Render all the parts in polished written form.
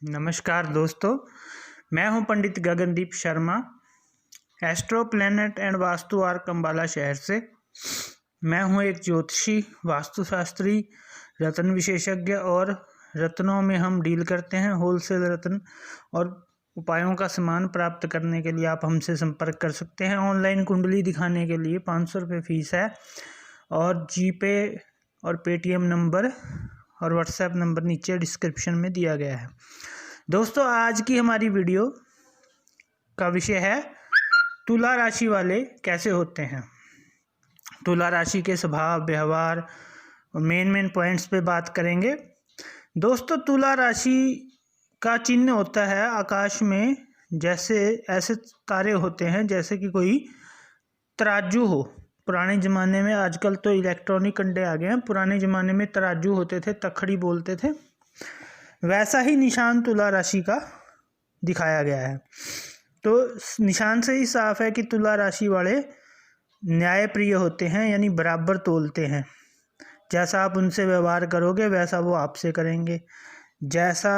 नमस्कार दोस्तों, मैं हूं Pandit Gagandeep Sharma, astro planet and Vastu arc Ambala शहर से। मैं हूं एक ज्योतिषी, वास्तुशास्त्री, रत्न विशेषज्ञ और रत्नों में हम डील करते हैं। होलसेल रत्न और उपायों का सामान प्राप्त करने के लिए आप हमसे संपर्क कर सकते हैं। ऑनलाइन कुंडली दिखाने के लिए 500 रुपये फ़ीस है और जीपे और पेटीएम नंबर और व्हाट्सएप नंबर नीचे डिस्क्रिप्शन में दिया गया है। दोस्तों, आज की हमारी वीडियो का विषय है तुला राशि वाले कैसे होते हैं। तुला राशि के स्वभाव, व्यवहार और मेन पॉइंट्स पे बात करेंगे। दोस्तों, तुला राशि का चिन्ह होता है आकाश में, जैसे ऐसे तारे होते हैं जैसे कि कोई तराजू हो। पुराने ज़माने में, आजकल तो इलेक्ट्रॉनिक कंडे आ गए हैं, पुराने ज़माने में तराजू होते थे, तखड़ी बोलते थे। वैसा ही निशान तुला राशि का दिखाया गया है। तो निशान से ही साफ है कि तुला राशि वाले न्यायप्रिय होते हैं, यानी बराबर तोलते हैं। जैसा आप उनसे व्यवहार करोगे वैसा वो आपसे करेंगे। जैसा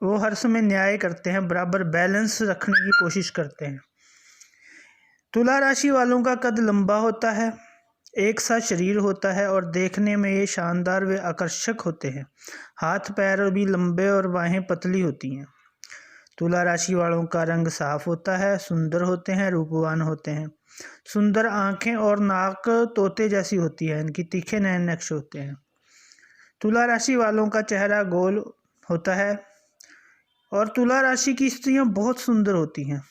वो हर समय न्याय करते हैं, बराबर बैलेंस रखने की कोशिश करते हैं। तुला राशि वालों का कद लंबा होता है, एक सा शरीर होता है और देखने में ये शानदार व आकर्षक होते हैं। हाथ पैर भी लंबे और बाहें पतली होती हैं। तुला राशि वालों का रंग साफ होता है, सुंदर होते हैं, रूपवान होते हैं। सुंदर आंखें और नाक तोते जैसी होती है, इनकी तीखे नयन नक्श होते हैं। तुला राशि वालों का चेहरा गोल होता है और तुला राशि की स्त्रियां बहुत सुंदर होती हैं।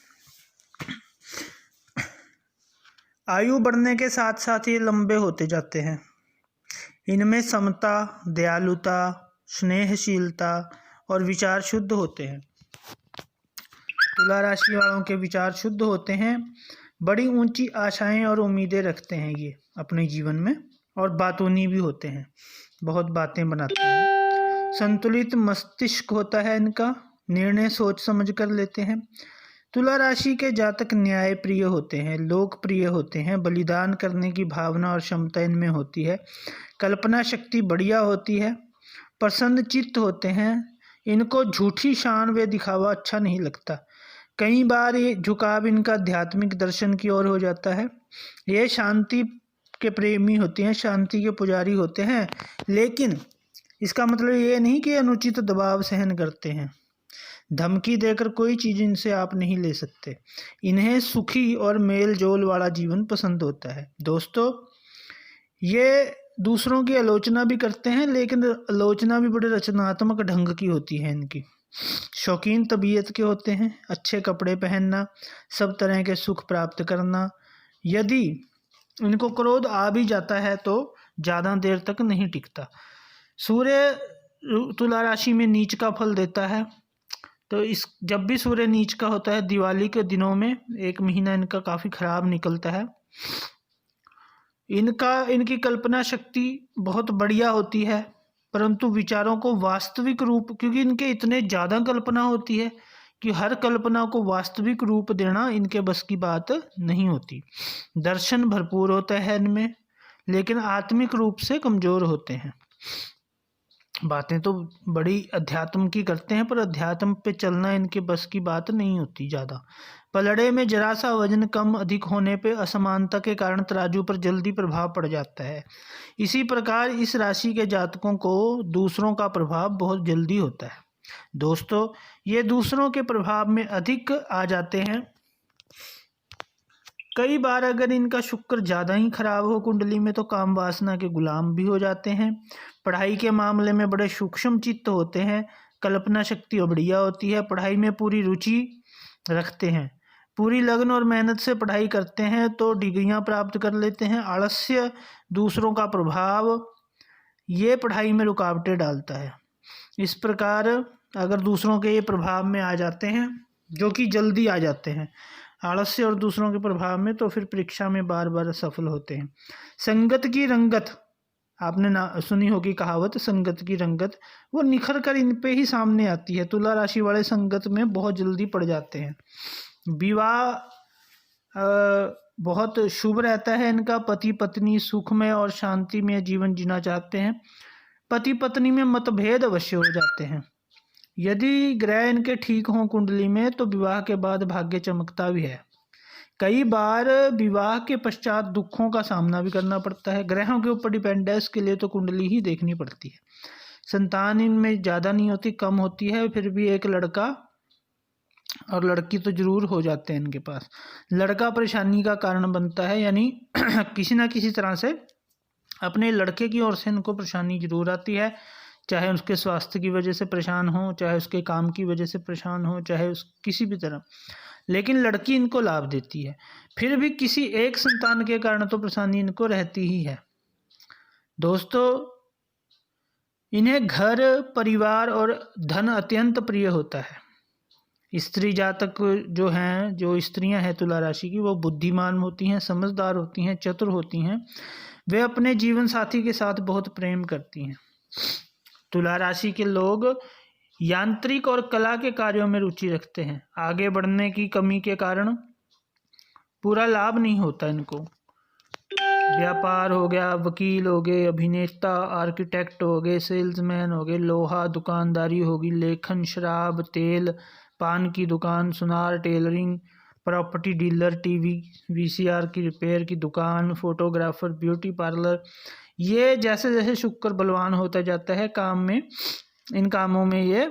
आयु बढ़ने के साथ साथ ये लंबे होते जाते हैं। इनमें समता, दयालुता, स्नेहशीलता और विचार शुद्ध होते हैं। तुला राशि वालों के विचार शुद्ध होते हैं, बड़ी ऊंची आशाएं और उम्मीदें रखते हैं ये अपने जीवन में, और बातूनी भी होते हैं, बहुत बातें बनाते हैं। संतुलित मस्तिष्क होता है इनका, निर्णय सोच समझ कर लेते हैं। तुला राशि के जातक न्यायप्रिय होते हैं, लोकप्रिय होते हैं, बलिदान करने की भावना और क्षमता इनमें होती है। कल्पना शक्ति बढ़िया होती है, प्रसन्न चित्त होते हैं। इनको झूठी शान व दिखावा अच्छा नहीं लगता। कई बार ये झुकाव इनका आध्यात्मिक दर्शन की ओर हो जाता है। ये शांति के प्रेमी होते हैं, शांति के पुजारी होते हैं, लेकिन इसका मतलब ये नहीं कि अनुचित दबाव सहन करते हैं। धमकी देकर कोई चीज़ इनसे आप नहीं ले सकते। इन्हें सुखी और मेल जोल वाला जीवन पसंद होता है। दोस्तों, ये दूसरों की आलोचना भी करते हैं, लेकिन आलोचना भी बड़े रचनात्मक ढंग की होती है इनकी। शौकीन तबीयत के होते हैं, अच्छे कपड़े पहनना, सब तरह के सुख प्राप्त करना। यदि इनको क्रोध आ भी जाता है तो ज़्यादा देर तक नहीं टिकता। सूर्य तुला राशि में नीच का फल देता है, तो जब भी सूर्य नीच का होता है, दिवाली के दिनों में एक महीना इनका काफ़ी ख़राब निकलता है। इनकी कल्पना शक्ति बहुत बढ़िया होती है, परंतु विचारों को वास्तविक रूप, क्योंकि इनके इतने ज़्यादा कल्पना होती है कि हर कल्पना को वास्तविक रूप देना इनके बस की बात नहीं होती। दर्शन भरपूर होता है इनमें, लेकिन आत्मिक रूप से कमज़ोर होते हैं। बातें तो बड़ी अध्यात्म की करते हैं, पर अध्यात्म पे चलना इनके बस की बात नहीं होती ज़्यादा। पलड़े में जरा सा वजन कम अधिक होने पे असमानता के कारण तराजू पर जल्दी प्रभाव पड़ जाता है। इसी प्रकार इस राशि के जातकों को दूसरों का प्रभाव बहुत जल्दी होता है। दोस्तों, ये दूसरों के प्रभाव में अधिक आ जाते हैं। कई बार अगर इनका शुक्र ज़्यादा ही खराब हो कुंडली में, तो काम वासना के गुलाम भी हो जाते हैं। पढ़ाई के मामले में बड़े सूक्ष्म चित्त होते हैं, कल्पना शक्ति बढ़िया होती है, पढ़ाई में पूरी रुचि रखते हैं, पूरी लगन और मेहनत से पढ़ाई करते हैं तो डिग्रियां प्राप्त कर लेते हैं। आलस्य, दूसरों का प्रभाव, ये पढ़ाई में रुकावटें डालता है। इस प्रकार अगर दूसरों के ये प्रभाव में आ जाते हैं, जो कि जल्दी आ जाते हैं, आलस्य और दूसरों के प्रभाव में, तो फिर परीक्षा में बार बार असफल होते हैं। संगत की रंगत, आपने ना सुनी होगी कहावत, संगत की रंगत, वो निखर कर इन पे ही सामने आती है। तुला राशि वाले संगत में बहुत जल्दी पड़ जाते हैं। विवाह बहुत शुभ रहता है इनका। पति पत्नी सुखमय और शांति में जीवन जीना चाहते हैं। पति पत्नी में मतभेद अवश्य हो जाते हैं। यदि ग्रह इनके ठीक हों कुंडली में तो विवाह के बाद भाग्य चमकता भी है। कई बार विवाह के पश्चात दुखों का सामना भी करना पड़ता है। ग्रहों के ऊपर डिपेंड है, इसके लिए तो कुंडली ही देखनी पड़ती है। संतान इनमें ज़्यादा नहीं होती, कम होती है, फिर भी एक लड़का और लड़की तो जरूर हो जाते हैं इनके पास। लड़का परेशानी का कारण बनता है, यानी किसी ना किसी तरह से अपने लड़के की ओर से इनको परेशानी जरूर आती है, चाहे उसके स्वास्थ्य की वजह से परेशान हो, चाहे उसके काम की वजह से परेशान हो, चाहे उस किसी भी तरह, लेकिन लड़की इनको लाभ देती है। फिर भी किसी एक संतान के कारण तो परेशानी इनको रहती ही है। दोस्तों, इन्हें घर, परिवार और धन अत्यंत प्रिय होता है। स्त्री जातक जो हैं, जो स्त्रियां हैं तुला राशि की, वो बुद्धिमान होती हैं, समझदार होती हैं, चतुर होती हैं। वे अपने जीवन साथी के साथ बहुत प्रेम करती हैं। तुला राशि के लोग यांत्रिक और कला के कार्यों में रुचि रखते हैं। आगे बढ़ने की कमी के कारण पूरा लाभ नहीं होता इनको। व्यापार हो गया, वकील हो गए, अभिनेता, आर्किटेक्ट हो गए, सेल्समैन हो गए, लोहा दुकानदारी होगी, लेखन, शराब, तेल, पान की दुकान, सुनार, tailoring, property dealer, TV VCR की रिपेयर की दुकान, फोटोग्राफर, ब्यूटी पार्लर, ये जैसे जैसे शुक्र बलवान होता जाता है काम में, इन कामों में ये